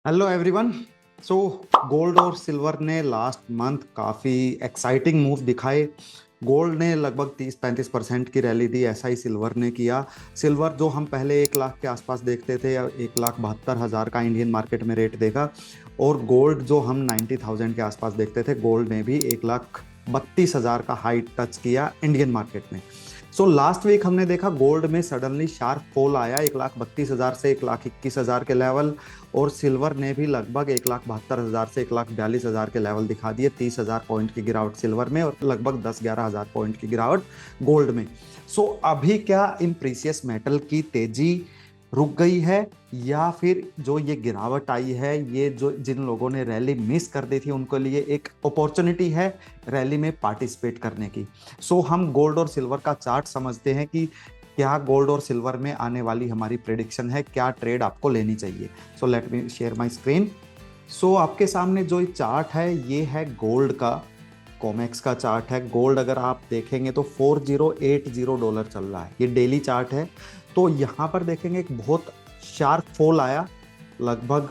Hello everyone. So gold और silver ने last month काफ़ी एक्साइटिंग मूव दिखाए। गोल्ड ने लगभग 30-35% की रैली दी, ऐसा ही सिल्वर ने किया। सिल्वर जो हम पहले 1 लाख के आसपास देखते थे, 1,72,000 का इंडियन मार्केट में रेट देखा। और गोल्ड जो हम 90,000 के आसपास देखते थे, गोल्ड ने भी 1,32,000 का हाइट टच किया इंडियन मार्केट में। सो लास्ट वीक हमने देखा गोल्ड में सडनली शार्प फॉल आया 1,32,000 से 1,21,000 के लेवल। और सिल्वर ने भी लगभग 1,72,000 से 1,42,000 के लेवल दिखा दिए। 30,000 पॉइंट की गिरावट सिल्वर में और लगभग 10-11 हज़ार पॉइंट की गिरावट गोल्ड में। सो अभी क्या इन प्रीसियस मेटल की तेजी रुक गई है, या फिर जो ये गिरावट आई है, ये जो जिन लोगों ने रैली मिस कर दी थी उनके लिए एक अपॉर्चुनिटी है रैली में पार्टिसिपेट करने की। सो हम गोल्ड और सिल्वर का चार्ट समझते हैं कि क्या गोल्ड और सिल्वर में आने वाली हमारी प्रेडिक्शन है, क्या ट्रेड आपको लेनी चाहिए। So let me share my screen. So आपके सामने जो चार्ट है ये है गोल्ड का, कॉमेक्स का चार्ट है। गोल्ड अगर आप देखेंगे तो $4080 चल रहा है, ये डेली चार्ट है। तो यहाँ पर देखेंगे एक बहुत शार्प फॉल आया, लगभग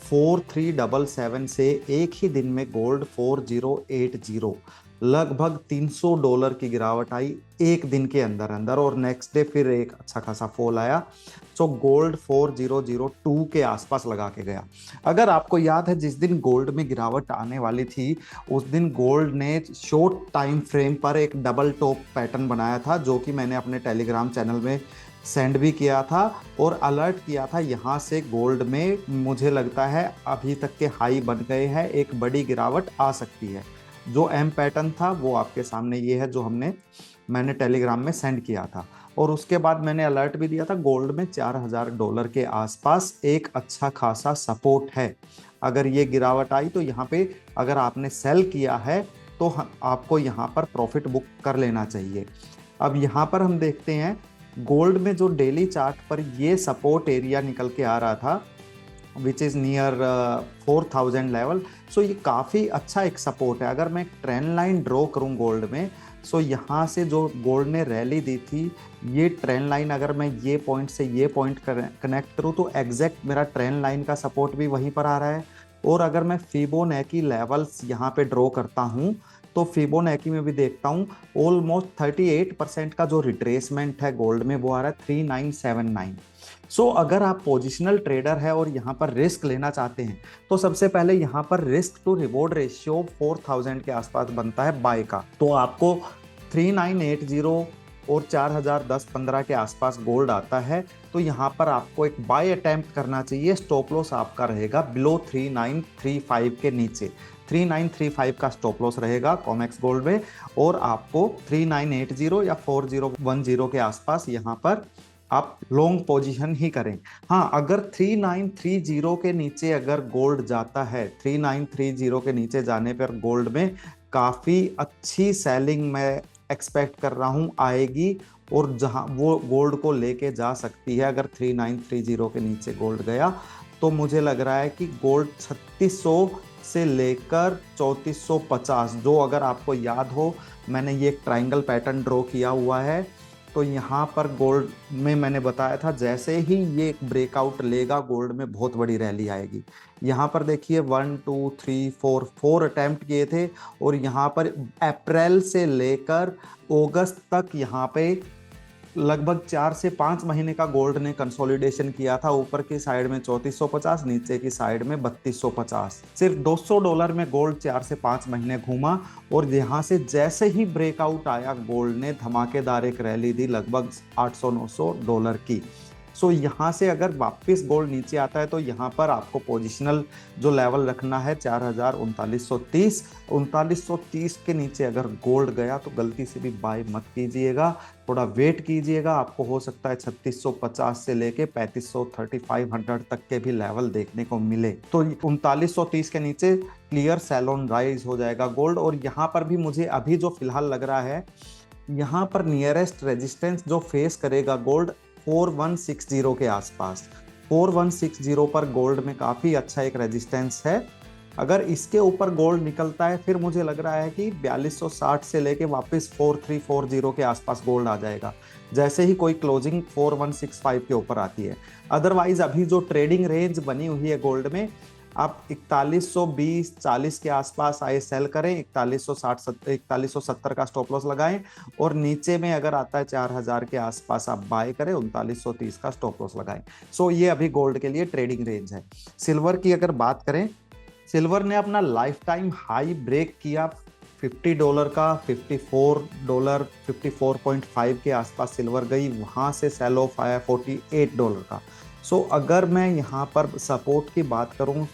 4377 से एक ही दिन में गोल्ड 4080, लगभग $300 की गिरावट आई एक दिन के अंदर अंदर। और नेक्स्ट डे फिर एक अच्छा खासा फॉल आया। सो गोल्ड 4002 के आसपास लगा के गया। अगर आपको याद है जिस दिन गोल्ड में गिरावट आने वाली थी उस दिन गोल्ड ने शॉर्ट टाइम फ्रेम पर एक डबल टॉप पैटर्न बनाया था, जो कि मैंने अपने टेलीग्राम चैनल में सेंड भी किया था और अलर्ट किया था। यहाँ से गोल्ड में मुझे लगता है अभी तक के हाई बन गए हैं, एक बड़ी गिरावट आ सकती है। जो एम पैटर्न था वो आपके सामने ये है, जो मैंने टेलीग्राम में सेंड किया था। और उसके बाद मैंने अलर्ट भी दिया था गोल्ड में $4000 के आसपास एक अच्छा खासा सपोर्ट है। अगर ये गिरावट आई तो यहाँ पे अगर आपने सेल किया है तो आपको यहाँ पर प्रॉफिट बुक कर लेना चाहिए। अब यहाँ पर हम देखते हैं गोल्ड में जो डेली चार्ट पर ये सपोर्ट एरिया निकल के आ रहा था विच इज़ नियर 4000 लेवल। सो ये काफ़ी अच्छा एक सपोर्ट है। अगर मैं एक ट्रेंड लाइन ड्रॉ करूँ गोल्ड में, सो यहाँ से जो गोल्ड ने रैली दी थी, ये ट्रेंड लाइन अगर मैं ये पॉइंट से ये पॉइंट कनेक्ट करूँ तो एग्जैक्ट मेरा ट्रेंड लाइन का सपोर्ट भी वहीं पर आ रहा है। और अगर मैं फिबोनाची लेवल्स यहाँ पे ड्रॉ करता हूँ तो फिबोनाची में भी देखता हूँ ऑलमोस्ट 38% का जो रिट्रेसमेंट है गोल्ड में वो आ रहा है 3979। सो अगर आप पोजिशनल ट्रेडर है और यहाँ पर रिस्क लेना चाहते हैं तो सबसे पहले यहाँ पर रिस्क टू रिवॉर्ड रेशियो 4000 के आसपास बनता है बाय का। तो आपको 3980 और 4010-15 के आसपास गोल्ड आता है, तो यहाँ पर आपको एक बाय अटेम्प्ट करना चाहिए। स्टॉप लॉस आपका रहेगा बिलो 3935 के नीचे, 3935 का स्टॉप लॉस रहेगा कॉमेक्स गोल्ड में। और आपको 3980 या 4010 के आसपास यहाँ पर आप लॉन्ग पोजीशन ही करें। हाँ, अगर 3930 के नीचे अगर गोल्ड जाता है, 3930 के नीचे जाने पर गोल्ड में काफ़ी अच्छी सेलिंग मैं एक्सपेक्ट कर रहा हूँ आएगी, और जहाँ वो गोल्ड को लेके जा सकती है। अगर 3930 के नीचे गोल्ड गया तो मुझे लग रहा है कि गोल्ड 3600 से लेकर 3450, जो अगर आपको याद हो मैंने ये एक ट्राइंगल पैटर्न ड्रॉ किया हुआ है। तो यहाँ पर गोल्ड में मैंने बताया था जैसे ही ये ब्रेकआउट लेगा गोल्ड में बहुत बड़ी रैली आएगी। यहाँ पर देखिए 1 2 3 4 अटेम्प्ट किए थे, और यहाँ पर अप्रैल से लेकर अगस्त तक यहाँ पे लगभग 4 से 5 महीने का गोल्ड ने कंसोलिडेशन किया था। ऊपर की साइड में 3450, नीचे की साइड में 3250। सिर्फ $200 में गोल्ड 4 से 5 महीने घूमा, और यहाँ से जैसे ही ब्रेकआउट आया गोल्ड ने धमाकेदार एक रैली दी लगभग $800-900 की। सो यहाँ से अगर वापस गोल्ड नीचे आता है तो यहाँ पर आपको पोजिशनल जो लेवल रखना है 3930। 3930 के नीचे अगर गोल्ड गया तो गलती से भी बाय मत कीजिएगा, थोड़ा वेट कीजिएगा। आपको हो सकता है 3650 से लेके 3500 3500 तक के भी लेवल देखने को मिले। तो 3930 के नीचे क्लियर सेल ऑन राइज हो जाएगा गोल्ड। और यहाँ पर भी मुझे अभी जो फिलहाल लग रहा है, यहाँ पर नियरेस्ट रेजिस्टेंस जो फेस करेगा गोल्ड 4160 के आसपास। 4160 पर गोल्ड में काफ़ी अच्छा एक रेजिस्टेंस है। अगर इसके ऊपर गोल्ड निकलता है फिर मुझे लग रहा है कि 4260 से लेके वापस 4340 के आसपास गोल्ड आ जाएगा, जैसे ही कोई क्लोजिंग 4165 के ऊपर आती है। अदरवाइज अभी जो ट्रेडिंग रेंज बनी हुई है गोल्ड में, आप 4120-40 के आसपास आए सेल करें, 4170 का स्टॉप लॉस लगाएं, और नीचे में अगर आता है 4000 के आसपास आप बाय करें, 3930 का स्टॉप लॉस लगाएं। सो ये अभी गोल्ड के लिए ट्रेडिंग रेंज है। सिल्वर की अगर बात करें, सिल्वर ने अपना लाइफ टाइम हाई ब्रेक किया $50 का, $54, 54.5 के आसपास सिल्वर गई, वहां से सेल ऑफ आया $48 का। सो अगर मैं यहाँ पर सपोर्ट की बात करूं,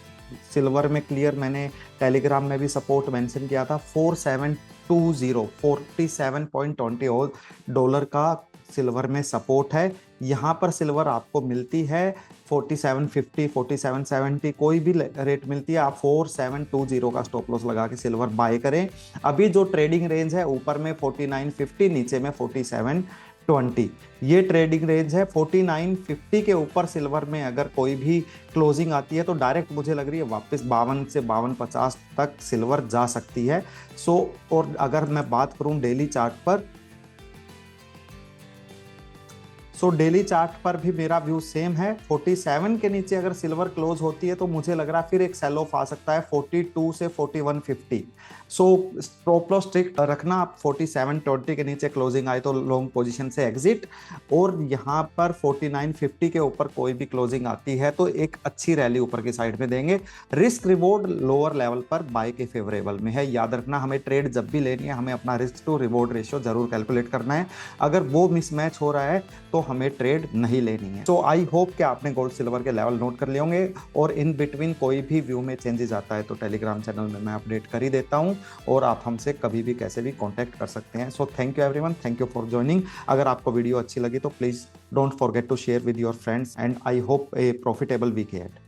सिल्वर में क्लियर मैंने टेलीग्राम में भी सपोर्ट मेंशन किया था, 4720, $47.20 का सिल्वर में सपोर्ट है। यहाँ पर सिल्वर आपको मिलती है 4750, 4770, कोई भी रेट मिलती है, आप 4720 का स्टॉप लॉस लगा के सिल्वर बाय करें। अभी जो ट्रेडिंग रेंज है, ऊपर में 4950, नीचे में 4720, ये ट्रेडिंग रेंज है। 4950 के ऊपर सिल्वर में अगर कोई भी क्लोजिंग आती है तो डायरेक्ट मुझे लग रही है वापस 52 से 5250 तक सिल्वर जा सकती है। सो और अगर मैं बात करूं डेली चार्ट पर, सो डेली चार्ट पर भी मेरा व्यू सेम है। 47 के नीचे अगर सिल्वर क्लोज होती है तो मुझे लग रहा है फिर एक सेल ऑफ आ सकता है 42 से 4150। सो स्टॉप लॉस स्ट्रिक्ट रखना, आप 4720 के नीचे क्लोजिंग आए तो लॉन्ग पोजीशन से एग्जिट, और यहाँ पर 4950 के ऊपर कोई भी क्लोजिंग आती है तो एक अच्छी रैली ऊपर की साइड में देंगे। रिस्क रिवॉर्ड लोअर लेवल पर बाय के फेवरेबल में है। याद रखना, हमें ट्रेड जब भी लेनी है हमें अपना रिस्क टू रिवॉर्ड रेशियो जरूर कैलकुलेट करना है। अगर वो मिसमैच हो रहा है तो हमें ट्रेड नहीं लेनी है। सो आई होप कि आपने गोल्ड सिल्वर के लेवल नोट कर लिए होंगे, और इन बिटवीन कोई भी व्यू में चेंजेस आता है तो टेलीग्राम चैनल में मैं अपडेट कर ही देता हूं, और आप हमसे कभी भी कैसे भी कांटेक्ट कर सकते हैं। So thank you everyone, thank you for joining. अगर आपको वीडियो अच्छी लगी तो please don't forget to share with your friends, and I hope a profitable week ahead.